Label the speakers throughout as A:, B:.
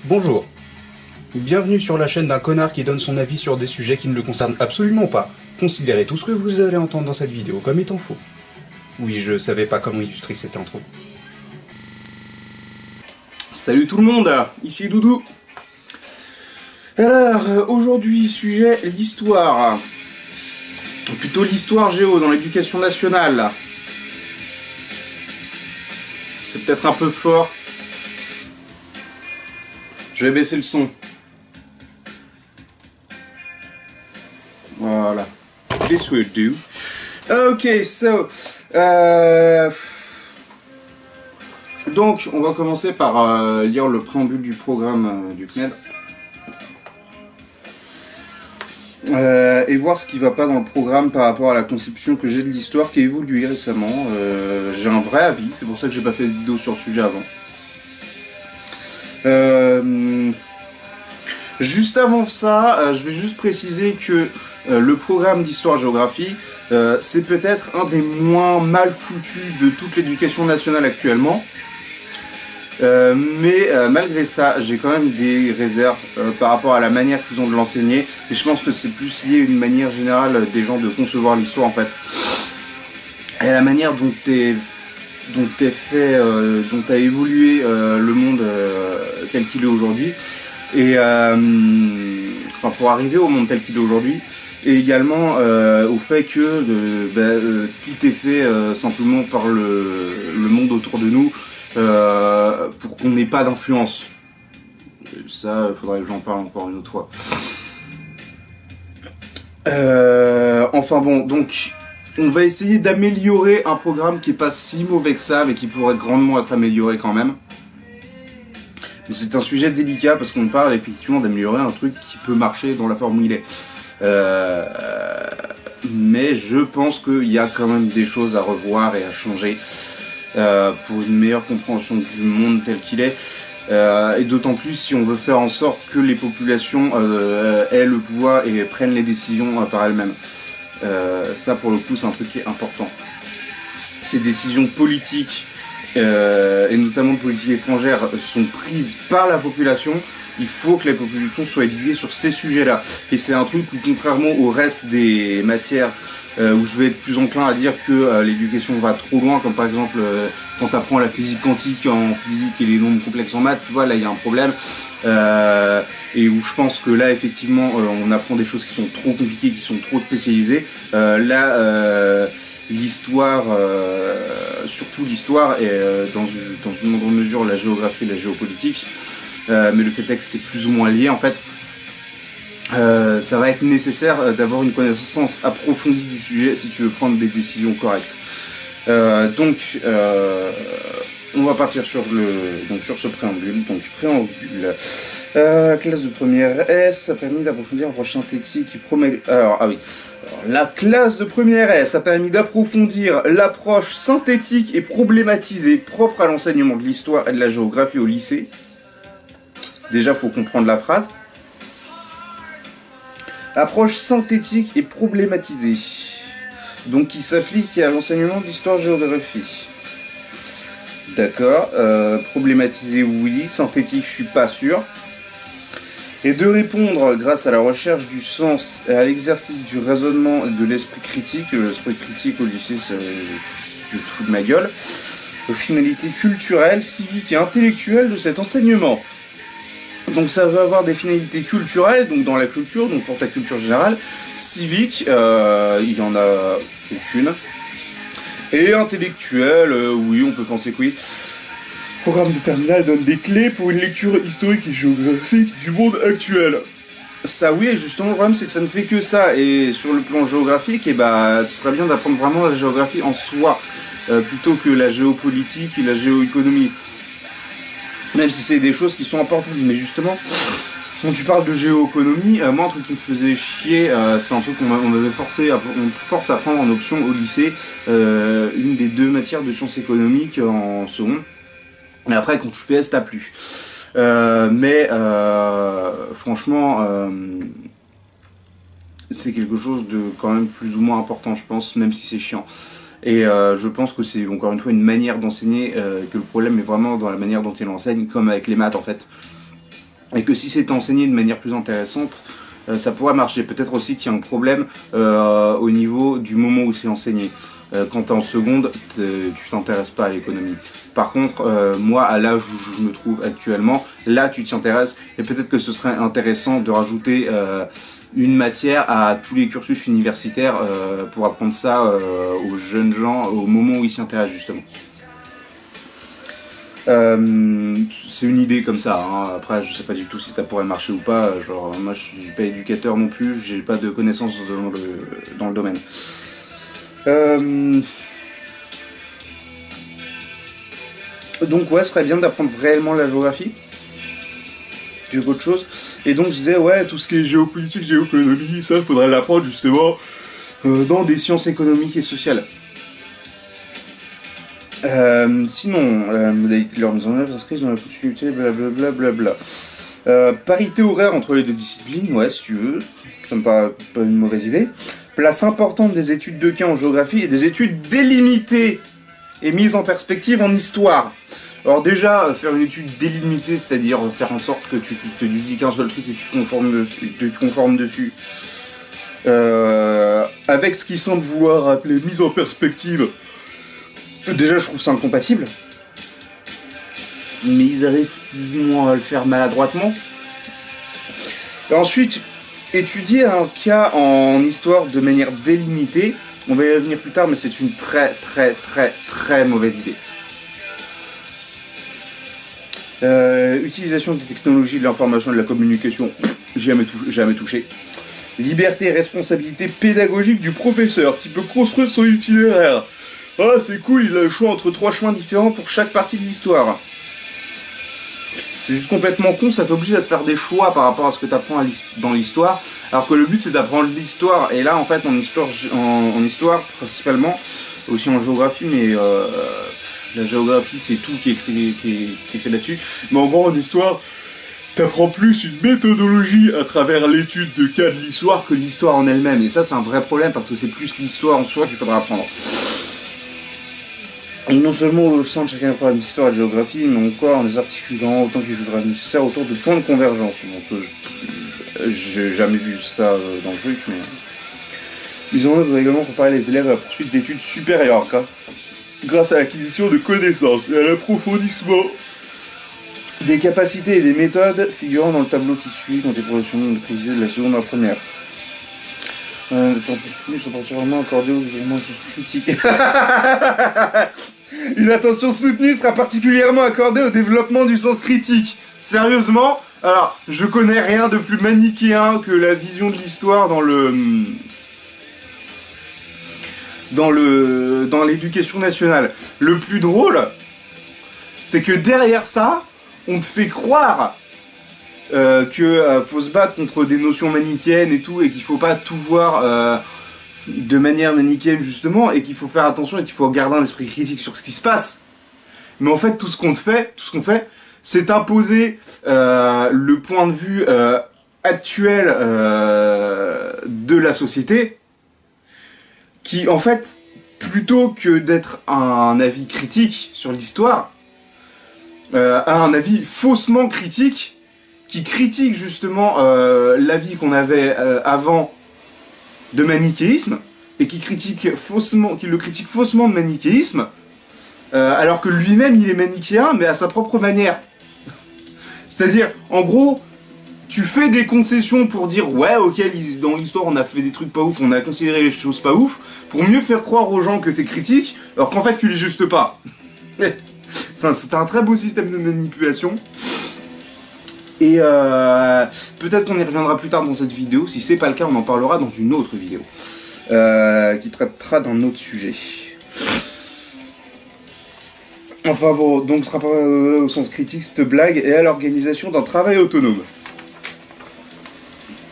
A: Bonjour. Bienvenue sur la chaîne d'un connard qui donne son avis sur des sujets qui ne le concernent absolument pas. Considérez tout ce que vous allez entendre dans cette vidéo comme étant faux. Oui, je savais pas comment illustrer cette intro.
B: Salut tout le monde, ici Doudou. Alors, aujourd'hui, sujet l'histoire. Plutôt l'histoire géo dans l'éducation nationale. C'est peut-être un peu fort. Je vais baisser le son. Voilà. This will do. Ok, so... Donc, on va commencer par lire le préambule du programme du CNED. Et voir ce qui va pas dans le programme par rapport à la conception que j'ai de l'histoire qui a évolué récemment. J'ai un vrai avis, c'est pour ça que j'ai pas fait de vidéo sur le sujet avant. Juste avant ça, je vais juste préciser que le programme d'histoire-géographie, c'est peut-être un des moins mal foutus de toute l'éducation nationale actuellement. Mais malgré ça, j'ai quand même des réserves par rapport à la manière qu'ils ont de l'enseigner. Et je pense que c'est plus lié à une manière générale des gens de concevoir l'histoire en fait. Et à la manière dont t'as évolué le monde tel qu'il est aujourd'hui. Et enfin pour arriver au monde tel qu'il est aujourd'hui. Et également au fait que tout est fait simplement par le monde autour de nous. Pour qu'on n'ait pas d'influence. Ça, il faudrait que j'en parle encore une autre fois. Enfin bon, donc on va essayer d'améliorer un programme qui est pas si mauvais que ça, mais qui pourrait grandement être amélioré quand même. Mais c'est un sujet délicat parce qu'on parle effectivement d'améliorer un truc qui peut marcher dans la forme où il est. Mais je pense qu'il y a quand même des choses à revoir et à changer. Pour une meilleure compréhension du monde tel qu'il est, et d'autant plus si on veut faire en sorte que les populations aient le pouvoir et prennent les décisions par elles-mêmes. Ça pour le coup c'est un truc qui est important. Ces décisions politiques, et notamment de politique étrangère, sont prises par la population. Il faut que la population soit éduquée sur ces sujets-là. Et c'est un truc où, contrairement au reste des matières, où je vais être plus enclin à dire que l'éducation va trop loin, comme par exemple quand tu apprends la physique quantique en physique et les nombres complexes en maths, tu vois, là il y a un problème. Et où je pense que là, effectivement, on apprend des choses qui sont trop compliquées, qui sont trop spécialisées. L'histoire, surtout l'histoire, et dans une moindre mesure la géographie et la géopolitique, mais le fait est que c'est plus ou moins lié en fait. Ça va être nécessaire d'avoir une connaissance approfondie du sujet si tu veux prendre des décisions correctes. Donc on va partir sur ce préambule. Donc préambule. Classe de première S a permis d'approfondir l'approche synthétique qui promet. La classe de première S a permis d'approfondir l'approche synthétique et problématisée propre à l'enseignement de l'histoire et de la géographie au lycée. Déjà, faut comprendre la phrase. Approche synthétique et problématisée. Donc, qui s'applique à l'enseignement d'histoire-géographie. D'accord. Problématisée, oui. Synthétique, je suis pas sûr. Et de répondre, grâce à la recherche du sens et à l'exercice du raisonnement et de l'esprit critique. L'esprit critique au lycée, tu te fous de ma gueule. Aux finalités culturelles, civiques et intellectuelles de cet enseignement. Donc ça va avoir des finalités culturelles, donc dans la culture, donc pour ta culture générale, civique, il y en a aucune, et intellectuelle, oui, on peut penser que oui. Programme de terminale donne des clés pour une lecture historique et géographique du monde actuel. Ça oui, et justement le problème c'est que ça ne fait que ça, et sur le plan géographique, et ce serait bien d'apprendre vraiment la géographie en soi, plutôt que la géopolitique et la géoéconomie. Même si c'est des choses qui sont importantes, mais justement, quand tu parles de géoéconomie, moi un truc qui me faisait chier, c'est un truc qu'on m'avait force à prendre en option au lycée, une des deux matières de sciences économiques en seconde. Mais après, quand tu fais S, t'as plus. Franchement, c'est quelque chose de quand même plus ou moins important, je pense, même si c'est chiant. Et je pense que c'est encore une fois une manière d'enseigner, que le problème est vraiment dans la manière dont il enseigne, comme avec les maths en fait. et que si c'était enseigné de manière plus intéressante, ça pourrait marcher. Peut-être aussi qu'il y a un problème au niveau du moment où c'est enseigné. Quand tu es en seconde, tu t'intéresses pas à l'économie. Par contre, moi, à l'âge où je me trouve actuellement, là, tu t'y intéresses. Et peut-être que ce serait intéressant de rajouter une matière à tous les cursus universitaires pour apprendre ça aux jeunes gens au moment où ils s'y intéressent, justement. C'est une idée comme ça, hein. Après je sais pas du tout si ça pourrait marcher ou pas, genre moi je suis pas éducateur non plus, j'ai pas de connaissances dans le domaine. Donc ouais, ce serait bien d'apprendre réellement la géographie, du coup autre chose, et donc je disais ouais, tout ce qui est géopolitique, géoéconomie, ça faudrait l'apprendre justement dans des sciences économiques et sociales. Sinon, la modalité de leur mise en œuvre s'inscrit dans la continuité, blablabla. Parité horaire entre les deux disciplines, ouais, si tu veux, ça me paraît pas une mauvaise idée. Place importante des études de cas en géographie et des études délimitées et mises en perspective en histoire. Alors déjà, faire une étude délimitée, c'est-à-dire faire en sorte que tu te dis qu'un seul truc et tu te conformes dessus. Avec ce qu'ils semblent vouloir appeler mise en perspective. Déjà, je trouve ça incompatible. Mais ils arrivent plus ou moins à le faire maladroitement. Et ensuite, étudier un cas en histoire de manière délimitée, on va y revenir plus tard, mais c'est une très mauvaise idée. Utilisation des technologies de l'information et de la communication, jamais touché. Liberté et responsabilité pédagogique du professeur qui peut construire son itinéraire. Ah, c'est cool, il a le choix entre 3 chemins différents pour chaque partie de l'histoire. C'est juste complètement con, ça t'oblige à te faire des choix par rapport à ce que tu apprends dans l'histoire, alors que le but c'est d'apprendre l'histoire, et là en fait en histoire principalement, aussi en géographie, mais la géographie c'est tout qui est fait là-dessus, mais en gros en histoire, t'apprends plus une méthodologie à travers l'étude de cas de l'histoire que l'histoire en elle-même, et ça c'est un vrai problème parce que c'est plus l'histoire en soi qu'il faudra apprendre. Et non seulement au sein de chacun programme d'histoire et de géographie, mais encore en les articulant autant qu'il jugera nécessaire autour de points de convergence. Bon, j'ai jamais vu ça dans le truc, mais... Ils ont également préparé les élèves à la poursuite d'études supérieures, grâce à l'acquisition de connaissances et à l'approfondissement des capacités et des méthodes figurant dans le tableau qui suit, dont des progressions précisées de la seconde à la première. Attention soutenue sont particulièrement accordées aux éléments de sens critique. Une attention soutenue sera particulièrement accordée au développement du sens critique. Sérieusement? Alors, je connais rien de plus manichéen que la vision de l'histoire dans l'éducation nationale. Le plus drôle, c'est que derrière ça, on te fait croire que faut se battre contre des notions manichéennes et tout, et qu'il faut pas tout voir de manière manichéenne justement, et qu'il faut faire attention et qu'il faut garder un esprit critique sur ce qui se passe. Mais en fait, tout ce qu'on fait, c'est imposer le point de vue actuel de la société, qui en fait, plutôt que d'être un avis critique sur l'histoire, a un avis faussement critique, qui critique justement l'avis qu'on avait avant de manichéisme, et qui le critique faussement de manichéisme, alors que lui-même il est manichéen, mais à sa propre manière. C'est-à-dire, en gros, tu fais des concessions pour dire ouais, ok, dans l'histoire on a fait des trucs pas ouf, on a considéré les choses pas ouf, pour mieux faire croire aux gens que t'es critique, alors qu'en fait tu les justes pas. C'est un très beau système de manipulation. Et peut-être qu'on y reviendra plus tard dans cette vidéo. Si c'est pas le cas, on en parlera dans une autre vidéo qui traitera d'un autre sujet. Enfin bon, donc ce sera pas au sens critique cette blague, et à l'organisation d'un travail autonome.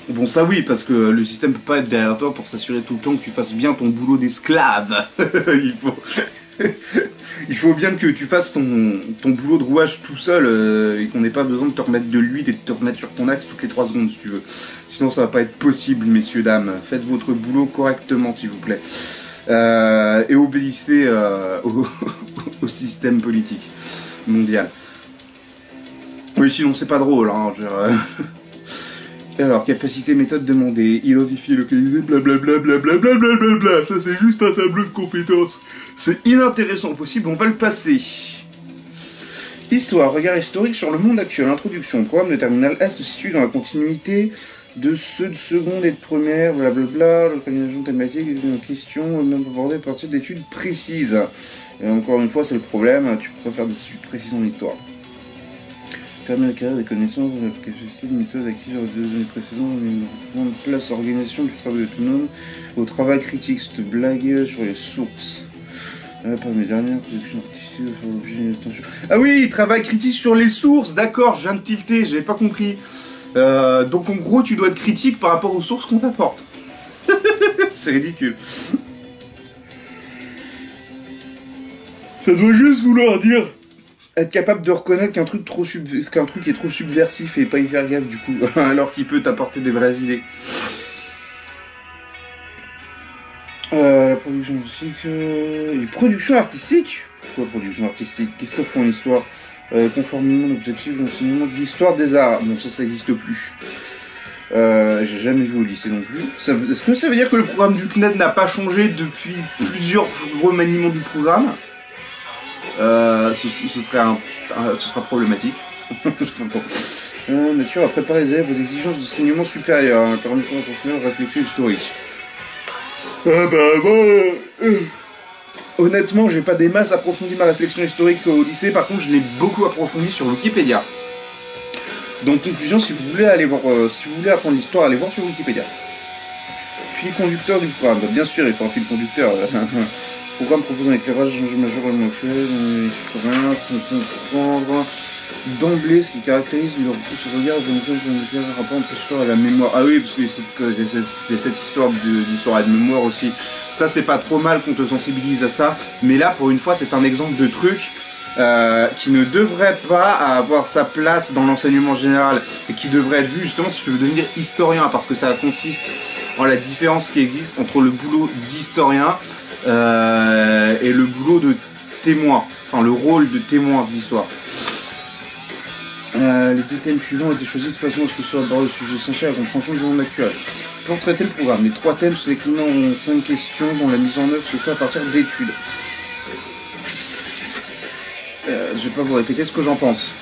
B: Bon, ça oui, parce que le système peut pas être derrière toi pour s'assurer tout le temps que tu fasses bien ton boulot d'esclave. Il faut bien que tu fasses ton boulot de rouage tout seul et qu'on n'ait pas besoin de te remettre de l'huile et de te remettre sur ton axe toutes les 3 secondes si tu veux. Sinon ça va pas être possible, messieurs, dames. Faites votre boulot correctement s'il vous plaît. Et obéissez au système politique mondial. Oui, Oui, sinon c'est pas drôle, hein. Alors, capacité, méthode demandée, identifier, localiser, blablabla, blablabla, blablabla. Ça, c'est juste un tableau de compétences. C'est inintéressant au possible, on va le passer. Histoire, regard historique sur le monde actuel. Introduction, programme de terminale A se situe dans la continuité de ceux de seconde et de première, blablabla, localisation thématique, une question, même abordée à partir d'études précises. Et encore une fois, c'est le problème, tu peux pas faire des études précises en histoire. Permet d'acquérir des connaissances, de la capacité de méthode acquise sur les 2 années précédentes, une grande place à l'organisation du travail autonome, au travail critique, cette blague sur les sources. Par mes dernières productions artistiques, faire l'objet d'une attention. Ah oui, travail critique sur les sources, d'accord, je viens de tilter, j'avais pas compris. Donc en gros, tu dois être critique par rapport aux sources qu'on t'apporte. C'est ridicule. Ça doit juste vouloir dire être capable de reconnaître qu'un truc est trop subversif et pas y faire gaffe du coup, alors qu'il peut t'apporter des vraies idées. La production artistique... Les productions artistiques. Pourquoi production artistique? Qu'est-ce que ça fout en histoire? Conformément à l'objectif d'enseignement de l'histoire des arts. Bon, ça n'existe plus. J'ai jamais vu au lycée non plus. Est-ce que ça veut dire que le programme du CNED n'a pas changé depuis plusieurs remaniements du programme? Ce sera problématique. Nature à préparer les élèves aux exigences d'enseignement supérieur. Permettant de faire une réflexion historique. Honnêtement, j'ai pas des masses approfondi ma réflexion historique au lycée. Par contre, je l'ai beaucoup approfondi sur Wikipédia. Donc, conclusion, si vous voulez aller voir, si vous voulez apprendre l'histoire, allez voir sur Wikipédia. Fil conducteur du programme. Bien sûr, il faut un fil conducteur. Le programme propose un éclairage majeur au moment actuel, citoyen, faut comprendre d'emblée ce qui caractérise ce regard de rapport entre l'histoire et la mémoire. Ah oui, parce que c'est cette histoire d'histoire et de mémoire aussi. Ça, c'est pas trop mal qu'on te sensibilise à ça, mais là, pour une fois, c'est un exemple de truc qui ne devrait pas avoir sa place dans l'enseignement général et qui devrait être vu justement si tu veux devenir historien, parce que ça consiste en la différence qui existe entre le boulot d'historien et le boulot de témoin, enfin le rôle de témoin de l'histoire. Les 2 thèmes suivants ont été choisis de façon à ce que soit abordé le sujet essentiel à la compréhension du monde actuel. Pour traiter le programme, les 3 thèmes se déclinent en 5 questions dont la mise en œuvre se fait à partir d'études. Je vais pas vous répéter ce que j'en pense.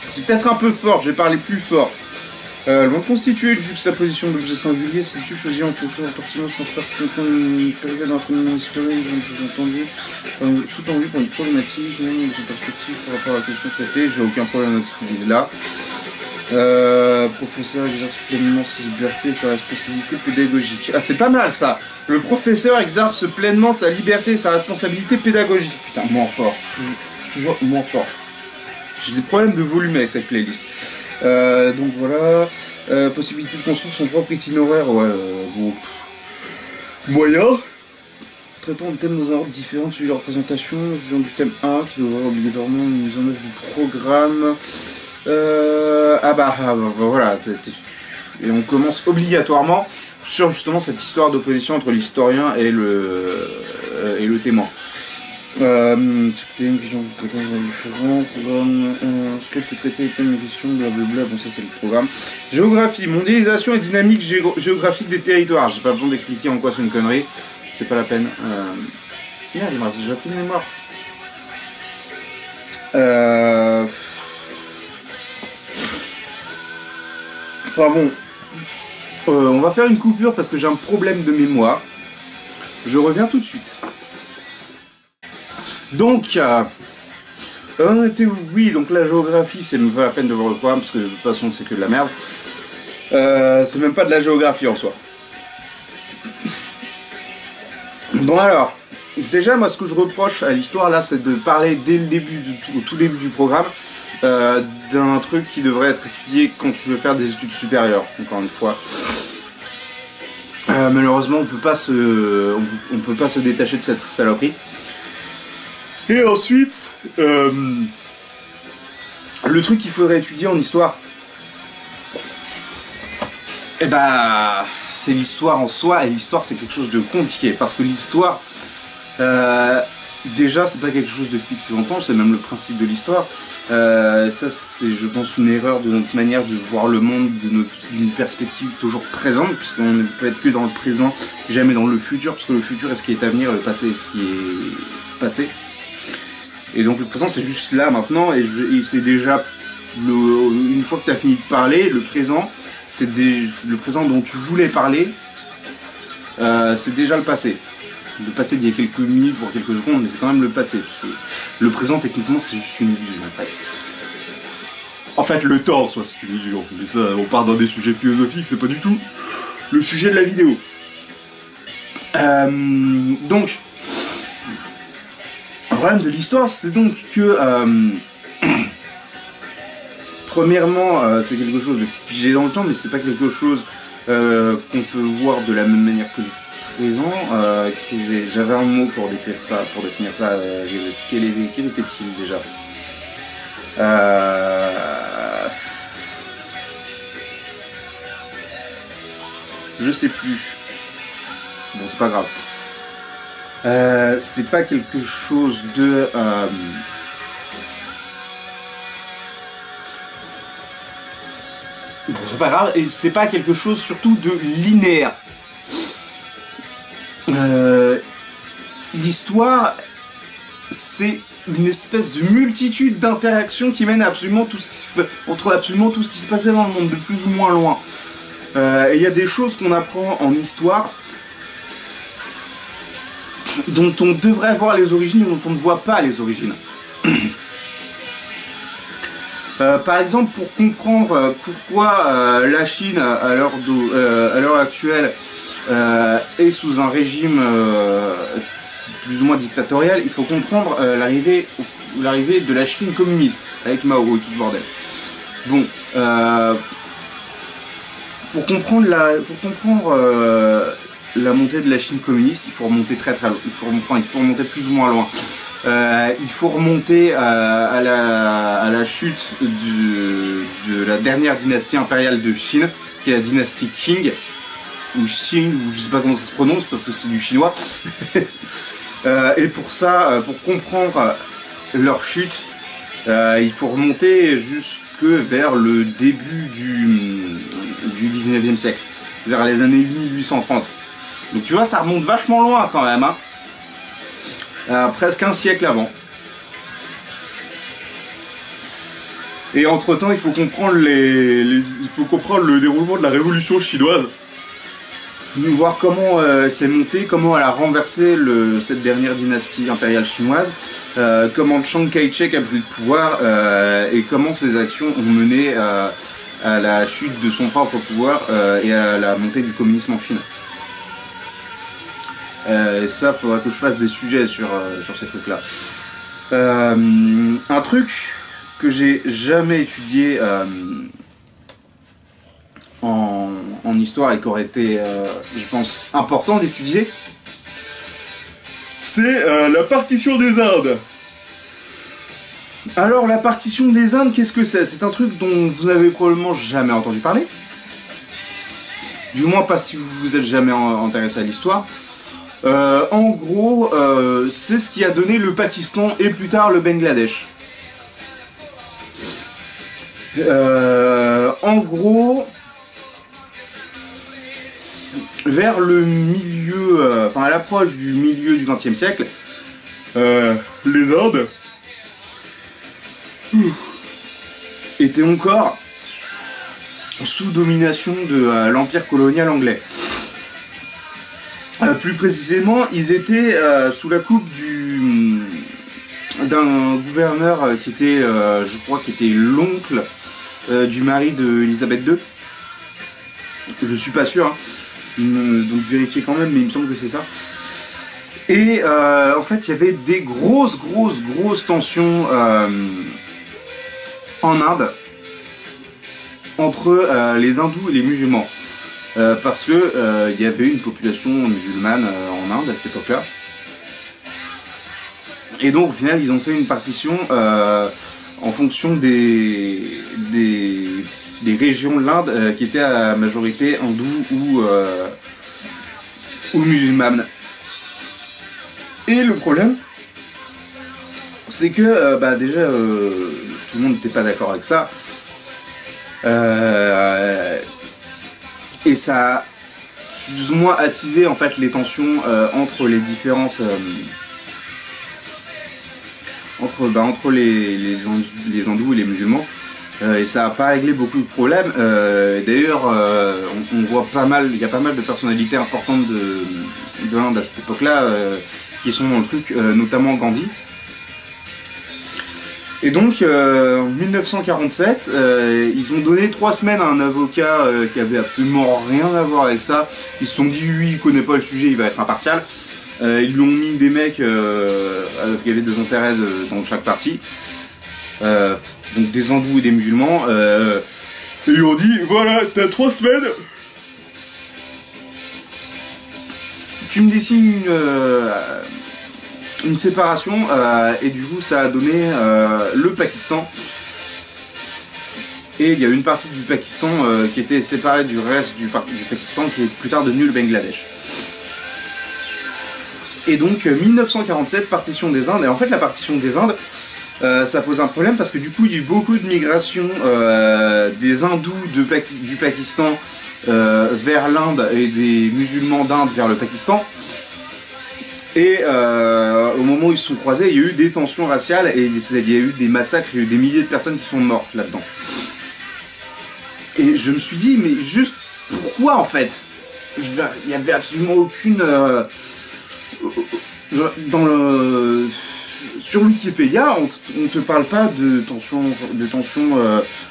B: C'est peut-être un peu fort, je vais parler plus fort. Le monde constitué de juxtaposition d'objets singuliers, si tu choisis en fonction de la pertinence pour faire comprendre une période d'un phénomène historique, sous-tendu pour une problématique, même dans une perspective par rapport à la question traitée, j'ai aucun problème avec ce qu'ils disent là. Professeur exerce pleinement ses libertés et sa responsabilité pédagogique. Ah, c'est pas mal ça. Le professeur exerce pleinement sa liberté et sa responsabilité pédagogique. Putain, moins fort. Je te jure, moins fort. J'ai des problèmes de volume avec cette playlist. Donc voilà. Possibilité de construire son propre itinéraire. Ouais, bon. Moyen. Traitant de thèmes dans un ordre différent celui de la représentation, genre du thème 1 qui doit avoir obligatoirement une mise en œuvre du programme. Voilà. Et on commence obligatoirement sur justement cette histoire d'opposition entre l'historien et le témoin. C'était une vision du traitement différent, programme, ce qu'elle peut traiter les thèmes, les questions, blablabla, bon ça c'est le programme. Géographie, mondialisation et dynamique géographique des territoires. J'ai pas besoin d'expliquer en quoi c'est une connerie, c'est pas la peine. Merde, j'ai plus de mémoire. Enfin bon, on va faire une coupure parce que j'ai un problème de mémoire. Je reviens tout de suite. Donc, oui, donc la géographie, c'est même pas la peine de voir le programme parce que de toute façon c'est que de la merde. C'est même pas de la géographie en soi. Bon alors, déjà moi ce que je reproche à l'histoire là, c'est de parler dès le début, au tout début du programme, d'un truc qui devrait être étudié quand tu veux faire des études supérieures, encore une fois. Malheureusement on peut pas se détacher de cette saloperie. Et ensuite, le truc qu'il faudrait étudier en histoire, eh bah, c'est l'histoire en soi, et l'histoire c'est quelque chose de compliqué, parce que l'histoire, déjà, c'est pas quelque chose de fixé dans le temps, c'est même le principe de l'histoire. Ça, c'est, je pense, une erreur de notre manière de voir le monde d'une perspective toujours présente, puisqu'on ne peut être que dans le présent, jamais dans le futur, parce que le futur est ce qui est à venir, le passé est ce qui est passé. Et donc le présent, c'est juste là, maintenant, et c'est déjà, une fois que tu as fini de parler, le présent, c'est le présent dont tu voulais parler, c'est déjà le passé. Le passé d'il y a quelques minutes, voire quelques secondes, mais c'est quand même le passé. Parce que le présent, techniquement, c'est juste une illusion, en fait. En fait, le temps, soit c'est une illusion. Mais ça, on part dans des sujets philosophiques, c'est pas du tout le sujet de la vidéo. Donc, le problème de l'histoire, c'est donc que... premièrement, c'est quelque chose de figé dans le temps, mais c'est pas quelque chose qu'on peut voir de la même manière que le présent. J'avais un mot pour décrire ça, pour définir ça. Quel était-il déjà? Je sais plus. Bon, c'est pas grave. C'est pas quelque chose de... Bon, c'est pas grave, et c'est pas quelque chose surtout de linéaire. L'histoire, c'est une espèce de multitude d'interactions qui mènent à absolument tout ce qui entre absolument tout ce qui se passait dans le monde, de plus ou moins loin. Et il y a des choses qu'on apprend en histoire dont on devrait voir les origines et dont on ne voit pas les origines. Par exemple, pour comprendre pourquoi la Chine, à l'heure actuelle, est sous un régime plus ou moins dictatorial, il faut comprendre l'arrivée de la Chine communiste, avec Mao et tout ce bordel. Bon, pour comprendre la montée de la Chine communiste, il faut remonter très loin, il faut remonter plus ou moins loin. Il faut remonter à la chute de la dernière dynastie impériale de Chine, qui est la dynastie Qing, ou Qing, ou je sais pas comment ça se prononce, parce que c'est du chinois. Et pour ça, pour comprendre leur chute, il faut remonter jusque vers le début du 19e siècle, vers les années 1830. Donc tu vois, ça remonte vachement loin quand même, hein. Presque un siècle avant. Et entre temps, il faut comprendre le déroulement de la révolution chinoise, voir comment c'est monté, comment elle a renversé cette dernière dynastie impériale chinoise, comment Chiang Kai-shek a pris le pouvoir, et comment ses actions ont mené à la chute de son propre pouvoir et à la montée du communisme en Chine. Et ça, faudra que je fasse des sujets sur ces trucs-là. Un truc que j'ai jamais étudié en histoire et qui aurait été, je pense, important d'étudier, c'est la partition des Indes. Alors, la partition des Indes, qu'est-ce que c'est? C'est un truc dont vous n'avez probablement jamais entendu parler. Du moins pas si vous vous êtes jamais intéressé à l'histoire. En gros, c'est ce qui a donné le Pakistan et plus tard le Bangladesh. En gros, vers le milieu, enfin à l'approche du milieu du XXe siècle, les Indes étaient encore sous domination de l'empire colonial anglais. Plus précisément, ils étaient sous la coupe d'un gouverneur qui était, je crois, qui était l'oncle du mari de Elisabeth II. Je suis pas sûr, hein. Donc vérifiez quand même, mais il me semble que c'est ça. Et en fait, il y avait des grosses tensions en Inde entre les hindous et les musulmans. Parce que il y avait une population musulmane en Inde à cette époque-là. Et donc au final ils ont fait une partition en fonction des régions de l'Inde qui étaient à majorité hindoue ou musulmane. Et le problème, c'est que bah déjà tout le monde n'était pas d'accord avec ça. Et ça a plus ou moins attisé en fait les tensions entre les différentes entre les hindous et les musulmans. Et ça n'a pas réglé beaucoup de problèmes. D'ailleurs, on voit il y a pas mal de personnalités importantes de l'Inde à cette époque-là qui sont dans le truc, notamment Gandhi. Et donc, en 1947, ils ont donné 3 semaines à un avocat qui avait absolument rien à voir avec ça. Ils se sont dit, oui, il connaît pas le sujet, il va être impartial. Ils lui ont mis des mecs qui avaient des intérêts dans chaque partie. Donc des hindous et des musulmans. Et ils lui ont dit, voilà, t'as 3 semaines. Tu me dessines une séparation, et du coup ça a donné le Pakistan. Et il y a une partie du Pakistan qui était séparée du reste du Pakistan, qui est plus tard devenu le Bangladesh. Et donc 1947, partition des Indes. Et en fait la partition des Indes, ça pose un problème parce que du coup il y a eu beaucoup de migration des hindous du Pakistan vers l'Inde et des musulmans d'Inde vers le Pakistan. Et au moment où ils se sont croisés, il y a eu des tensions raciales et il y a eu des massacres, il y a eu des milliers de personnes qui sont mortes là-dedans. Et je me suis dit, mais juste pourquoi en fait? Il n'y avait absolument aucune... Sur Wikipédia, on te parle pas de tensions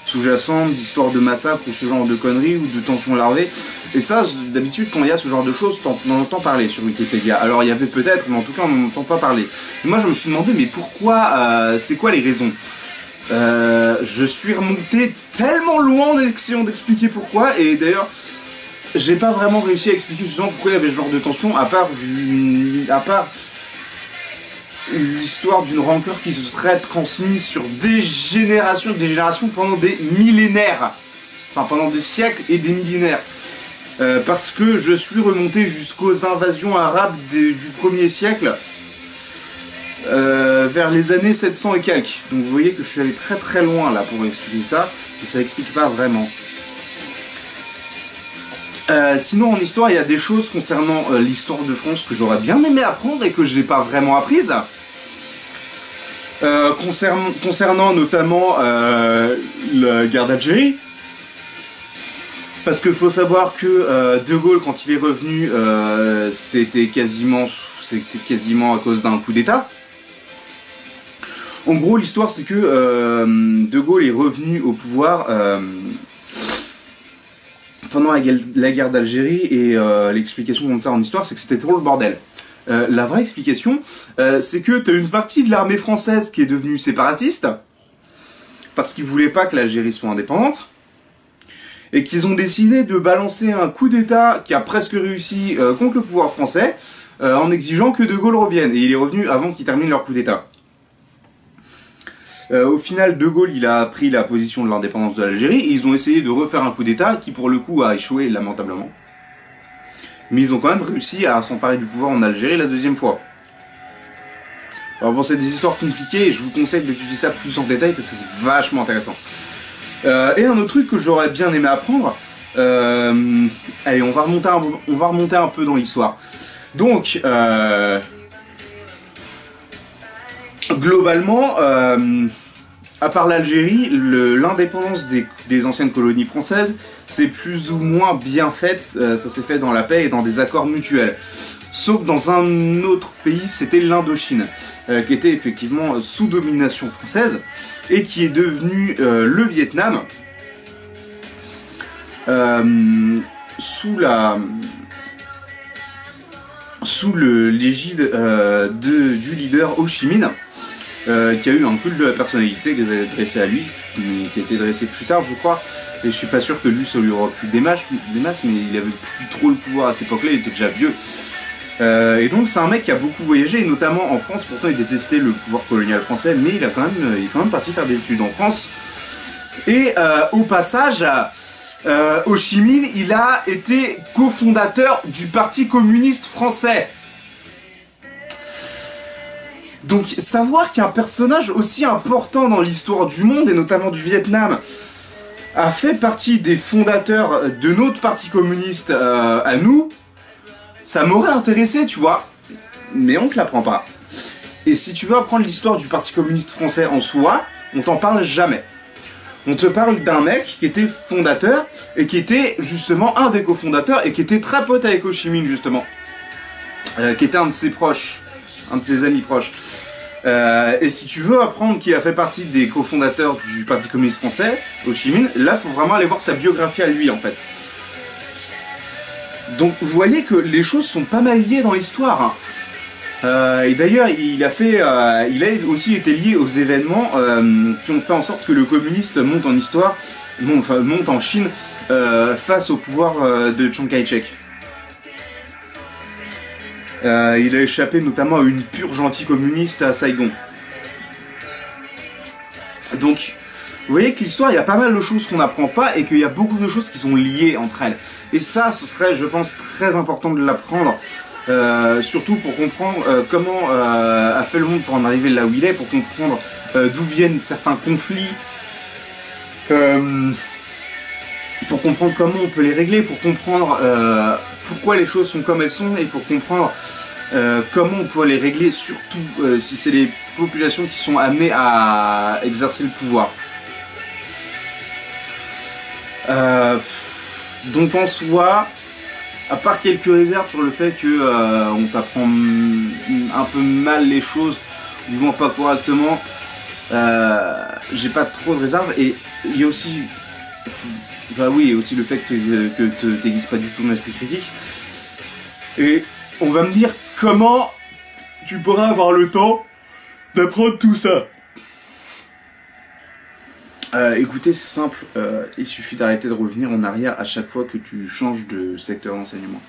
B: sous-jacentes, d'histoires de massacres ou ce genre de conneries ou de tensions larvées. Et ça, d'habitude, quand il y a ce genre de choses, on en entend parler sur Wikipédia. Alors il y avait peut-être, mais en tout cas, on n'en entend pas parler. Et moi, je me suis demandé, mais pourquoi c'est quoi les raisons? Je suis remonté tellement loin en essayant d'expliquer pourquoi, et d'ailleurs, j'ai pas vraiment réussi à expliquer justement pourquoi il y avait ce genre de tension, à part l'histoire d'une rancœur qui se serait transmise sur des générations pendant des millénaires. Enfin, pendant des siècles et des millénaires. Parce que je suis remonté jusqu'aux invasions arabes du 1er siècle, vers les années 700 et quelques. Donc vous voyez que je suis allé très très loin là pour expliquer ça, et ça n'explique pas vraiment. Sinon en histoire, il y a des choses concernant l'histoire de France que j'aurais bien aimé apprendre et que je n'ai pas vraiment apprises. Concernant notamment la guerre d'Algérie. Parce qu'il faut savoir que De Gaulle, quand il est revenu, c'était quasiment à cause d'un coup d'État. En gros, l'histoire, c'est que De Gaulle est revenu au pouvoir pendant la guerre d'Algérie, et l'explication comme ça en histoire, c'est que c'était trop le bordel. La vraie explication, c'est que tu as une partie de l'armée française qui est devenue séparatiste, parce qu'ils voulaient pas que l'Algérie soit indépendante, et qu'ils ont décidé de balancer un coup d'État qui a presque réussi contre le pouvoir français, en exigeant que De Gaulle revienne, et il est revenu avant qu'ils terminent leur coup d'État. Au final, De Gaulle, il a pris la position de l'indépendance de l'Algérie, et ils ont essayé de refaire un coup d'État qui, pour le coup, a échoué lamentablement. Mais ils ont quand même réussi à s'emparer du pouvoir en Algérie la 2e fois. Alors bon, c'est des histoires compliquées, et je vous conseille d'étudier ça plus en détail, parce que c'est vachement intéressant. Et un autre truc que j'aurais bien aimé apprendre, allez, on va remonter un peu dans l'histoire. Donc, globalement, à part l'Algérie, l'indépendance des anciennes colonies françaises, c'est plus ou moins bien faite, ça s'est fait dans la paix et dans des accords mutuels. Sauf dans un autre pays, c'était l'Indochine, qui était effectivement sous domination française, et qui est devenu le Vietnam, sous l'égide du leader Ho Chi Minh, qui a eu un culte de la personnalité qui est dressé à lui, mais qui a été dressé plus tard, je crois, et je suis pas sûr que lui, ça lui aura plu des masses, mais il avait plus trop le pouvoir à cette époque-là, il était déjà vieux. Et donc c'est un mec qui a beaucoup voyagé, et notamment en France. Pourtant il détestait le pouvoir colonial français, mais il est quand même parti faire des études en France. Et au passage, Ho Chi Minh, il a été cofondateur du Parti communiste français. Donc savoir qu'il y a un personnage aussi important dans l'histoire du monde, et notamment du Vietnam, a fait partie des fondateurs de notre parti communiste à nous, ça m'aurait intéressé, tu vois. Mais on te l'apprend pas. Et si tu veux apprendre l'histoire du parti communiste français en soi, on t'en parle jamais. On te parle d'un mec qui était fondateur, et qui était justement un des cofondateurs, et qui était très pote avec Ho Chi Minh, justement. Qui était un de ses proches, un de ses amis proches. Et si tu veux apprendre qu'il a fait partie des cofondateurs du Parti communiste français, Ho Chi Minh, là faut vraiment aller voir sa biographie à lui en fait. Donc vous voyez que les choses sont pas mal liées dans l'histoire. Hein. Et d'ailleurs il a aussi été lié aux événements qui ont fait en sorte que le communiste monte en histoire, monte en Chine face au pouvoir de Chiang Kai-shek. Il a échappé notamment à une purge anticommuniste à Saigon. Donc, vous voyez que l'histoire, il y a pas mal de choses qu'on n'apprend pas et qu'il y a beaucoup de choses qui sont liées entre elles. Et ça, ce serait, je pense, très important de l'apprendre. Surtout pour comprendre comment a fait le monde pour en arriver là où il est, pour comprendre d'où viennent certains conflits. Pour comprendre comment on peut les régler, pour comprendre pourquoi les choses sont comme elles sont, et pour comprendre comment on peut les régler, surtout si c'est les populations qui sont amenées à exercer le pouvoir. Donc en soi, à part quelques réserves sur le fait que on t'apprend un peu mal les choses, du moins pas correctement, j'ai pas trop de réserves. Et il y a aussi... Bah oui, et aussi le fait que tu n'aiguises pas du tout mon esprit critique. Et on va me dire comment tu pourras avoir le temps d'apprendre tout ça. Écoutez, c'est simple, il suffit d'arrêter de revenir en arrière à chaque fois que tu changes de secteur d'enseignement.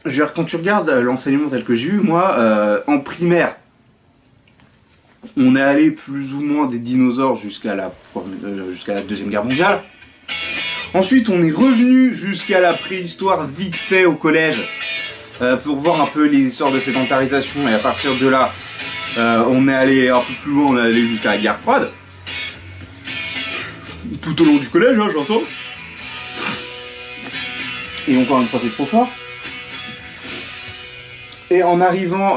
B: Je veux dire, quand tu regardes l'enseignement tel que j'ai eu, moi, en primaire, on est allé plus ou moins des dinosaures jusqu'à la Deuxième Guerre mondiale. Ensuite, on est revenu jusqu'à la préhistoire vite fait au collège pour voir un peu les histoires de sédentarisation. Et à partir de là, on est allé un peu plus loin, on est allé jusqu'à la guerre froide. Tout au long du collège, hein, j'entends. Et encore une fois, c'est trop fort. Et en arrivant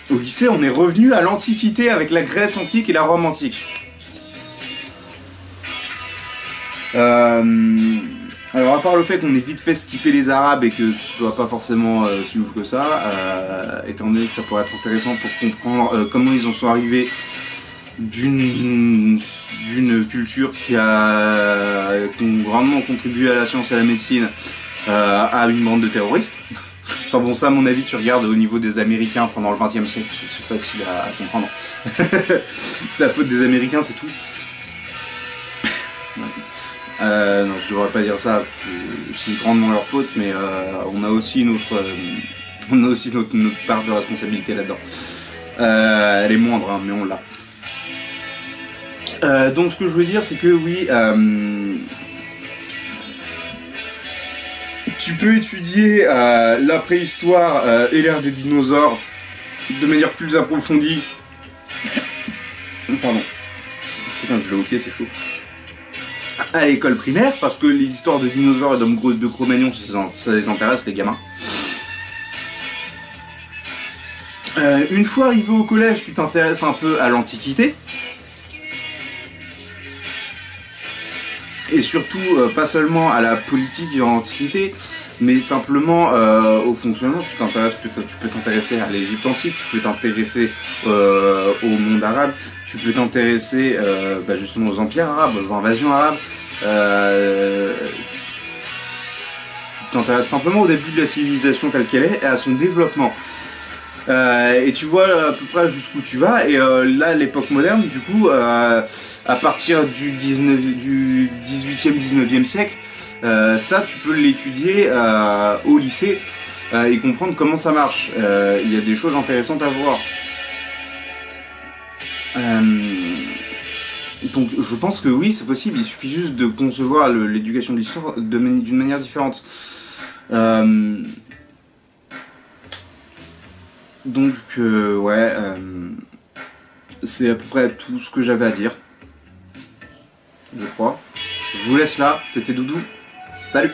B: au lycée, on est revenu à l'Antiquité avec la Grèce antique et la Rome antique. Alors à part le fait qu'on ait vite fait skipper les Arabes et que ce soit pas forcément si ouf que ça, étant donné que ça pourrait être intéressant pour comprendre comment ils en sont arrivés d'une culture qui a grandement contribué à la science et à la médecine à une bande de terroristes. Enfin bon, ça à mon avis, tu regardes au niveau des Américains pendant le XXe siècle, c'est facile à comprendre. C'est la faute des Américains, c'est tout. Non, je devrais pas dire ça, c'est grandement leur faute, mais on a aussi notre part de responsabilité là-dedans. Elle est moindre, hein, mais on l'a. Donc ce que je veux dire, c'est que oui, tu peux étudier la préhistoire et l'ère des dinosaures de manière plus approfondie. Pardon. Putain, je l'ai hoqué, c'est chaud. À l'école primaire, parce que les histoires de dinosaures et de Cro-Magnon, ça les intéresse, les gamins. Une fois arrivé au collège, tu t'intéresses un peu à l'Antiquité. Et surtout, pas seulement à la politique de l'Antiquité, mais simplement au fonctionnement. Tu peux t'intéresser à l'Égypte antique, tu peux t'intéresser au monde arabe, tu peux t'intéresser justement aux empires arabes, aux invasions arabes. Tu t'intéresses simplement au début de la civilisation telle qu'elle est et à son développement. Et tu vois à peu près jusqu'où tu vas, et là l'époque moderne du coup à partir du 18e 19e siècle, ça tu peux l'étudier au lycée et comprendre comment ça marche. Il y a des choses intéressantes à voir. Donc je pense que oui, c'est possible, il suffit juste de concevoir l'éducation de l'histoire d'une manière différente. Donc, ouais, c'est à peu près tout ce que j'avais à dire. Je crois. Je vous laisse là, c'était Doudou. Salut!